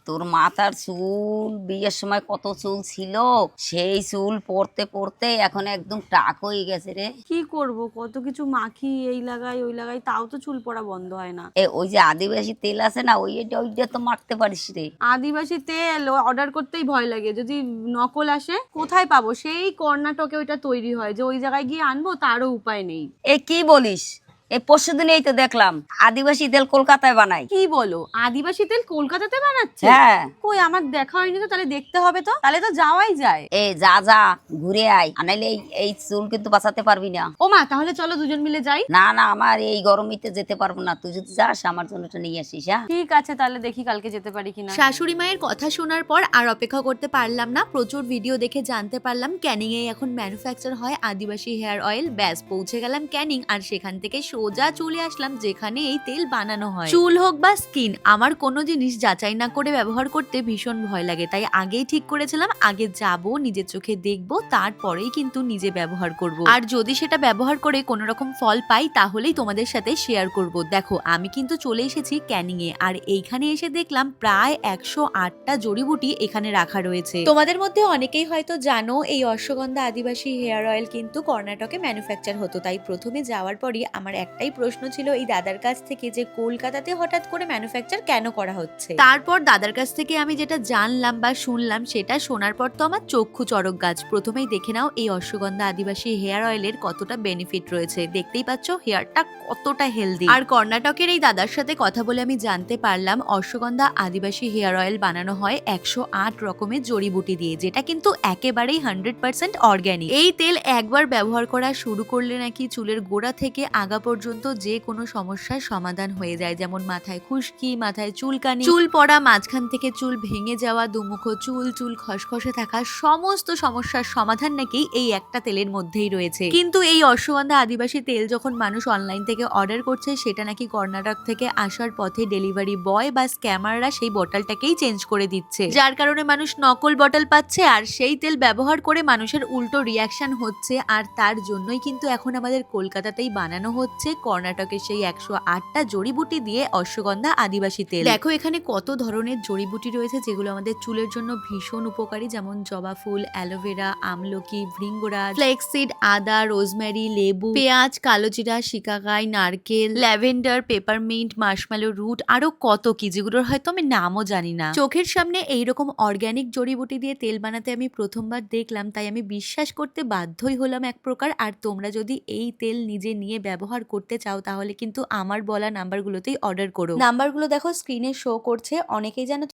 তোর মাথার চুল বিয়ের সময় কত চুল ছিল, সেই চুল পড়তে পড়তে এখন একদম টাক হয়ে গেছে রে। কি করব, কত কিছু মাখি, এই লাগাই ওই লাগাই, তাও তো চুল পড়া বন্ধ হয় না। ওই যে আদিবাসী তেল আছে না, ওইটা তো মাখতে পারিস রে। আদিবাসী তেল অর্ডার করতেই ভয় লাগে, যদি নকল আসে কোথায় পাবো? সেই কর্ণাটকে ওইটা তৈরি হয়, যে ওই জায়গায় গিয়ে আনবো তারও উপায় নেই। কি বলিস? পরশুদিন এই তো দেখলাম আদিবাসী তেল কলকাতায় বানায়। কি বলো, আদিবাসী তেল কলকাতাতে বানাচ্ছে? হ্যাঁ। কই, আমার দেখা হয়নি তো, তাহলে দেখতে হবে তো, তাহলে তো যাওয়াই যায়। যা যা ঘুরে আয়, আনাইলে এই চুল কিন্তু বাঁচাতে পারবি না। ও মা, তাহলে চলো দুজন মিলে যাই। না না, আমার এই গরমিতে যেতে পারবো না, তুই যদি যাস আমার জন্য এটা নিয়ে আসিস। হ্যাঁ ঠিক আছে, তাহলে দেখি কালকে যেতে পারি কিনা। শাশুড়ি মায়ের কথা শোনার পর আর অপেক্ষা করতে পারলাম না, প্রচুর ভিডিও দেখে জানতে পারলাম ক্যানিং এ এখন ম্যানুফ্যাকচার হয় আদিবাসী হেয়ার অয়েল। ব্যাস পৌঁছে গেলাম ক্যানিং, আর সেখান থেকে সোজা চলে আসলাম যেখানে এই তেল বানানো হয়। চুল হোক বা স্কিন, আমার কোনো জিনিস যাচাই না করে ব্যবহার করতে ভীষণ ভয় লাগে, তাই আগেই ঠিক করেছিলাম আগে যাব, নিজের চোখে দেখবো, তারপরেই কিন্তু নিজে ব্যবহার করব। আর যদি সেটা ব্যবহার করে কোনো রকম ফল পাই তাহলেই তোমাদের সাথে শেয়ার করব। দেখো আমি কিন্তু চলে এসেছি ক্যানিং এ, আর এইখানে এসে দেখলাম প্রায় 108টা জড়িবুটি এখানে রাখা রয়েছে। তোমাদের মধ্যে অনেকেই হয়তো জানো এই অশ্বগন্ধা আদিবাসী হেয়ার অয়েল কিন্তু কর্ণাটকে ম্যানুফ্যাকচার হতো। তাই প্রথমে যাওয়ার পরই আমার একটাই প্রশ্ন ছিল এই দাদার কাছ থেকে, যে কলকাতাতে হঠাৎ করে ম্যানুফ্যাকচার কেন করা হচ্ছে। তারপর দাদার কাছ থেকে আমি যেটা জানলাম বা শুনলাম, সেটা শোনার পর তো আমার চক্ষু চড়ক গাছ। প্রথমেই দেখে নাও এই অশ্বগন্ধা আদিবাসী হেয়ার অয়েলের কতটা বেনিফিট রয়েছে। দেখতেই পাচ্ছ হেয়ারটা কতটা হেলদি। আর কর্ণাটকের এই দাদার সাথে কথা বলে আমি জানতে পারলাম অশ্বগন্ধা আদিবাসী হেয়ার অয়েল বানানো হয় 108 রকমের জড়িবুটি দিয়ে, যেটা কিন্তু একেবারেই 100% অর্গ্যানিক। এই তেল একবার ব্যবহার করা শুরু করলে নাকি চুলের গোড়া থেকে আগা পর্যন্ত যে কোনো সমস্যার সমাধান হয়ে যায়, যেমন মাথায় খুশকি, মাথায় চুলকানি, চুল পড়া, মাঝখান থেকে চুল ভেঙে যাওয়া, দুমুখো চুল, চুল খসখসে থাকা, সমস্ত সমস্যার সমাধান নাকি এই একটা তেলের মধ্যেই রয়েছে। কিন্তু এই অশ্বগন্ধা আদিবাসী তেল যখন মানুষ অনলাইন থেকে অর্ডার করছে, সেটা নাকি কর্ণাটক থেকে আসার পথে ডেলিভারি বয় বা স্ক্যামাররা সেই বটলটাকেই চেঞ্জ করে দিচ্ছে, যার কারণে মানুষ নকল বটল পাচ্ছে, আর সেই তেল ব্যবহার করে মানুষের উল্টো রিয়াকশন হচ্ছে। আর তার জন্যই কিন্তু এখন আমাদের কলকাতাতেই বানানো হচ্ছে কর্ণাটকের সেই 108টা জড়িবুটি দিয়ে অশ্বগন্ধা আদিবাসী তেল। দেখো এখানে কত ধরনের জড়িবুটি রয়েছে যেগুলো আমাদের চুলের জন্য ভীষণ উপকারী, যেমন জবা ফুল, অ্যালোভেরা, আমলকি, ভৃঙ্গরাজ, ফ্লেক্সিড, আদা, রোজমেরি, লেবু, পেঁয়াজ, কালোজিরা, শিকাকাই, নারকেল, ল্যাভেন্ডার, পেপারমিন্ট, মার্শম্যালো রুট, আরো কত কি, যেগুলোর হয়তো আমি নামও জানি না। চোখের সামনে এইরকম অর্গ্যানিক জড়িবুটি দিয়ে তেল বানাতে আমি প্রথমবার দেখলাম, তাই আমি বিশ্বাস করতে বাধ্যই হলাম এক প্রকার। আর তোমরা যদি এই তেল নিজে নিয়ে ব্যবহার করতে চাও তাহলে কিন্তু আমার বলা নাম্বারগুলোতেই অর্ডার করো। নাম্বারগুলো দেখো স্ক্রিনে শো করছে। অনেকেই জানো